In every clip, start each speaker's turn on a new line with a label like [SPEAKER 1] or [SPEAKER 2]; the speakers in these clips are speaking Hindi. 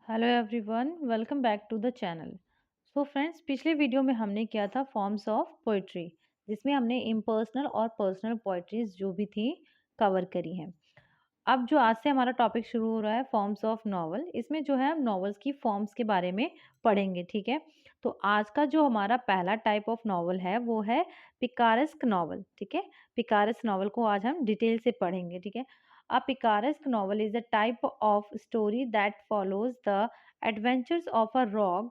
[SPEAKER 1] Hello everyone, welcome back to the channel. So friends, पिछले वीडियो में हमने किया था फॉर्म्स ऑफ पोइट्री, जिसमें हमने इम्पर्सनल और पर्सनल पोइट्रीज जो भी थी कवर करी हैं। अब जो आज से हमारा टॉपिक शुरू हो रहा है फॉर्म्स ऑफ नॉवल, इसमें जो है हम नॉवेल्स की फॉर्म्स के बारे में पढ़ेंगे। ठीक है, तो आज का जो हमारा पहला टाइप ऑफ नॉवल है वो है पिकारेस्क नॉवल। ठीक है, पिकारेस्क नॉवल को आज हम डिटेल से पढ़ेंगे। ठीक है, a picaresque novel is a type of story that follows the adventures of a rogue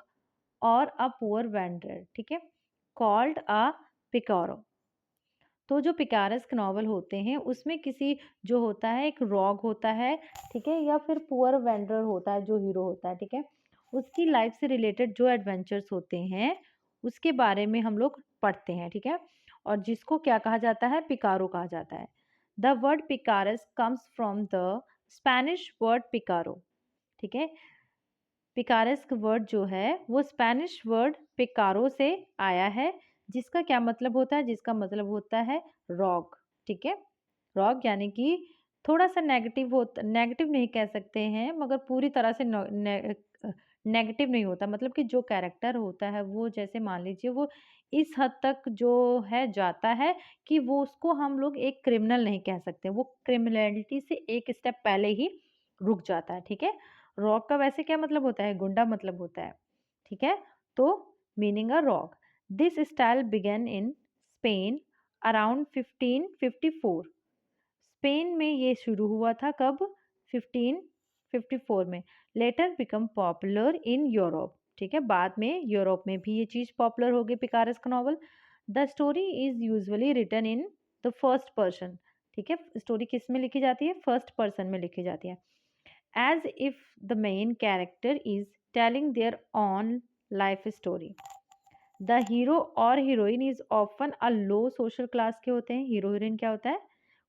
[SPEAKER 1] or a poor wanderer, ठीक है, called a picaro। तो जो पिकारेस्क नॉवल होते हैं उसमें किसी जो होता है एक रॉग होता है, ठीक है, या फिर पुअर वेंडर होता है जो हीरो होता है। ठीक है, उसकी लाइफ से रिलेटेड जो एडवेंचर्स होते हैं उसके बारे में हम लोग पढ़ते हैं। ठीक है, और जिसको क्या कहा जाता है, पिकारो कहा जाता है। The word picaresque comes from the Spanish word picaro. ठीक है, पिकारेस्क वर्ड जो है वो स्पेनिश वर्ड पिकारो से आया है, जिसका क्या मतलब होता है, जिसका मतलब होता है रॉग। ठीक है, रॉग यानी कि थोड़ा सा नेगेटिव होता, नेगेटिव नहीं कह सकते हैं मगर पूरी तरह से नेगेटिव नहीं होता। मतलब कि जो कैरेक्टर होता है वो जैसे मान लीजिए वो इस हद तक जो है जाता है कि वो उसको हम लोग एक क्रिमिनल नहीं कह सकते, वो क्रिमिनलिटी से एक स्टेप पहले ही रुक जाता है। ठीक है, रॉक का वैसे क्या मतलब होता है, गुंडा मतलब होता है। ठीक है, तो meaning a rock. This style began in Spain around 1554। Spain में ये शुरू हुआ था कब, 1554 में। Later become popular in Europe. ठीक है, बाद में यूरोप में भी ये चीज पॉपुलर हो गई picaresque novel. The story is usually written in the first person. ठीक है, स्टोरी किस में लिखी जाती है, फर्स्ट पर्सन में लिखी जाती है। as if the main character is telling their own life story। The hero और heroine is often a low social class के होते हैं। हीरो हीरोइन क्या होता है,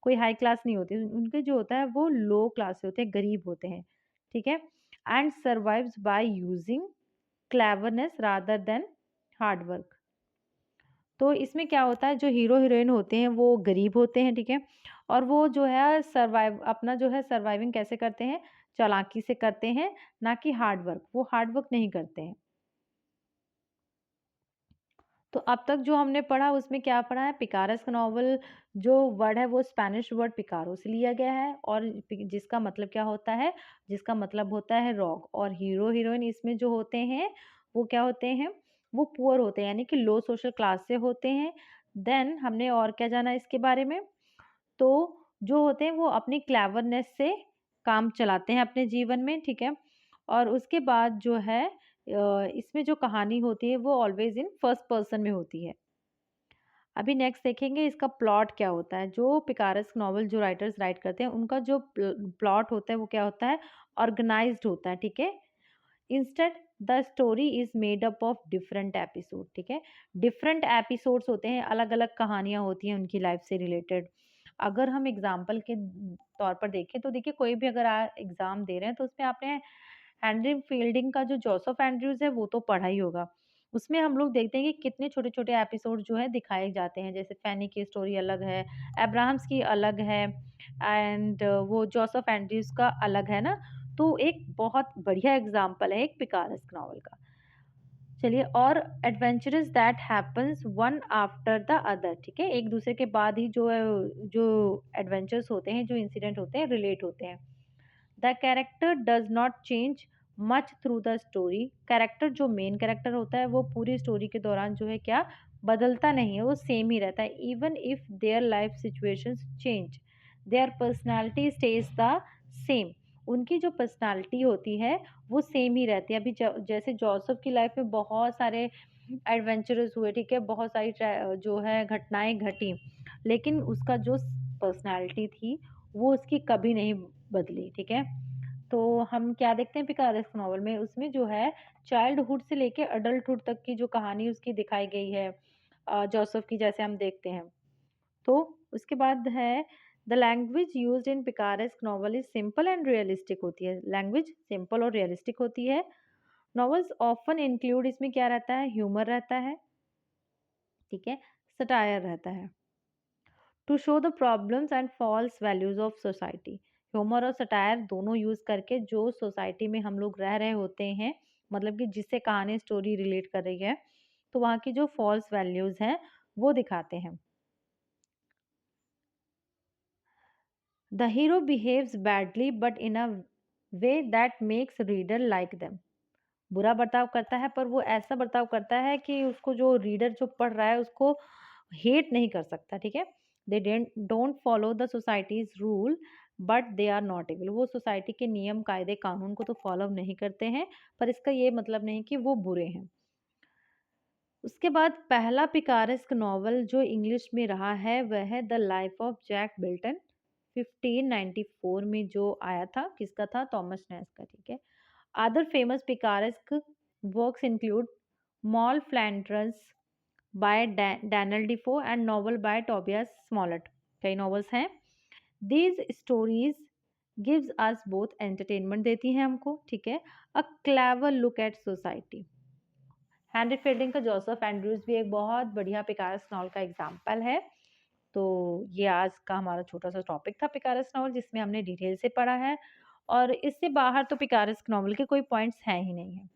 [SPEAKER 1] कोई हाई क्लास नहीं होती, उनके जो होता है वो लो क्लास से होते हैं, गरीब होते हैं। ठीक है, and survives by using cleverness rather than hard work. तो इसमें क्या होता है, जो हीरो हीरोइन होते हैं वो गरीब होते हैं। ठीक है, और वो जो है सर्वाइव अपना जो है सर्वाइविंग कैसे करते हैं, चालाकी से करते हैं, ना कि हार्ड वर्क। वो हार्ड वर्क नहीं करते हैं। तो अब तक जो हमने पढ़ा उसमें क्या पढ़ा है, पिकारेस्क नॉवल जो वर्ड है वो स्पेनिश वर्ड पिकारो से लिया गया है, और जिसका मतलब क्या होता है, जिसका मतलब होता है रॉग। और हीरो हीरोइन इसमें जो होते हैं वो क्या होते हैं, वो पुअर होते हैं, यानी कि लो सोशल क्लास से होते हैं। देन हमने और क्या जाना इसके बारे में, तो जो होते हैं वो अपनी क्लेवरनेस से काम चलाते हैं अपने जीवन में। ठीक है, और उसके बाद जो है इसमें जो कहानी होती है वो ऑलवेज इन फर्स्ट पर्सन में होती है। अभी नेक्स्ट देखेंगे इसका प्लॉट क्या होता है। जो पिकारेस्क नॉवल जो राइटर्स राइट करते हैं उनका जो प्लॉट होता है वो क्या होता है, ऑर्गेनाइज्ड होता है। ठीक है, instead the story is made up of different episode. ठीक है, डिफरेंट एपिसोड्स होते हैं, अलग अलग कहानियां होती हैं उनकी लाइफ से रिलेटेड। अगर हम एग्जाम्पल के तौर पर देखें तो देखिए, कोई भी अगर एग्जाम दे रहे हैं तो उसमें आपने हेनरी फील्डिंग का जो जोसेफ एंड्रयूज है वो तो पढ़ा ही होगा। उसमें हम लोग देखते हैं कि कितने छोटे छोटे एपिसोड जो है दिखाए जाते हैं, जैसे फैनी की स्टोरी अलग है, अब्राहम्स की अलग है, एंड वो जोसेफ एंड्रयूज का अलग है ना। तो एक बहुत बढ़िया एग्जाम्पल है एक पिकारेस्क नॉवल का। चलिए, और adventurous that happens one after the other. ठीक है, एक दूसरे के बाद ही जो एडवेंचर्स होते हैं, जो इंसिडेंट होते हैं, रिलेट होते हैं। The character does not change much through the story. Character जो मेन कैरेक्टर होता है वो पूरी स्टोरी के दौरान जो है क्या बदलता नहीं है, वो सेम ही रहता है। Even if their life situations change, there personality stage the same. उनकी जो पर्सनालिटी होती है वो सेम ही रहती है। अभी जैसे जोसेफ की लाइफ में बहुत सारे एडवेंचरस हुए, ठीक है, बहुत सारी जो है घटनाएं घटी, लेकिन उसका जो पर्सनालिटी थी वो उसकी कभी नहीं बदली। ठीक है, तो हम क्या देखते हैं पिकारेस्क नॉवल में, उसमें जो है चाइल्डहुड से लेके अडल्टहुड तक की जो कहानी उसकी दिखाई गई है, जोसेफ की जैसे हम देखते हैं। तो उसके बाद है the language used in picaresque novel is simple and realistic होती है। लैंग्वेज सिंपल और रियलिस्टिक होती है। नॉवेल्स ऑफन इंक्लूड, इसमें क्या रहता है, ह्यूमर रहता है। ठीक है, सटायर रहता है, to show the problems and false values of society. Humour और सटायर दोनों यूज़ करके जो सोसाइटी में हम लोग रह रहे होते हैं, मतलब कि जिससे कहानी स्टोरी रिलेट कर रही है, तो वहाँ की जो फॉल्स वैल्यूज़ हैं, वो दिखाते हैं। The hero behaves badly but in a way that makes reader like them. बुरा बर्ताव करता है पर वो ऐसा बर्ताव करता है कि उसको जो रीडर जो पढ़ रहा है उसको हेट नहीं कर सकता, ठीक है। They don't follow the society's rule but they are not able. वो सोसाइटी के नियम कायदे कानून को तो फॉलो नहीं करते हैं, पर इसका ये मतलब नहीं कि वो बुरे हैं। उसके बाद पहला पिकारेस्क नॉवल जो इंग्लिश में रहा है वह है the life of Jack Wilton, 1594 में जो आया था। किसका था? थॉमस नैस का, ठीक है। Other famous picaresque works include Moll Flanders by Daniel Defoe and novel by Tobias Smollett. कई नॉवेल्स हैं। These stories gives us both entertainment देती हैं हमको, ठीक है, a clever look at society. Henry Fielding का जोसेफ एंड्रूज भी एक बहुत बढ़िया पिकारेस्क नॉवल का एग्जाम्पल है। तो ये आज का हमारा छोटा सा टॉपिक था पिकारेस्क नॉवल, जिसमें हमने डिटेल से पढ़ा है, और इससे बाहर तो पिकारेस्क नॉवल के कोई पॉइंट्स हैं ही नहीं है।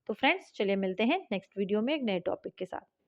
[SPEAKER 1] तो फ्रेंड्स चलिए मिलते हैं नेक्स्ट वीडियो में एक नए टॉपिक के साथ।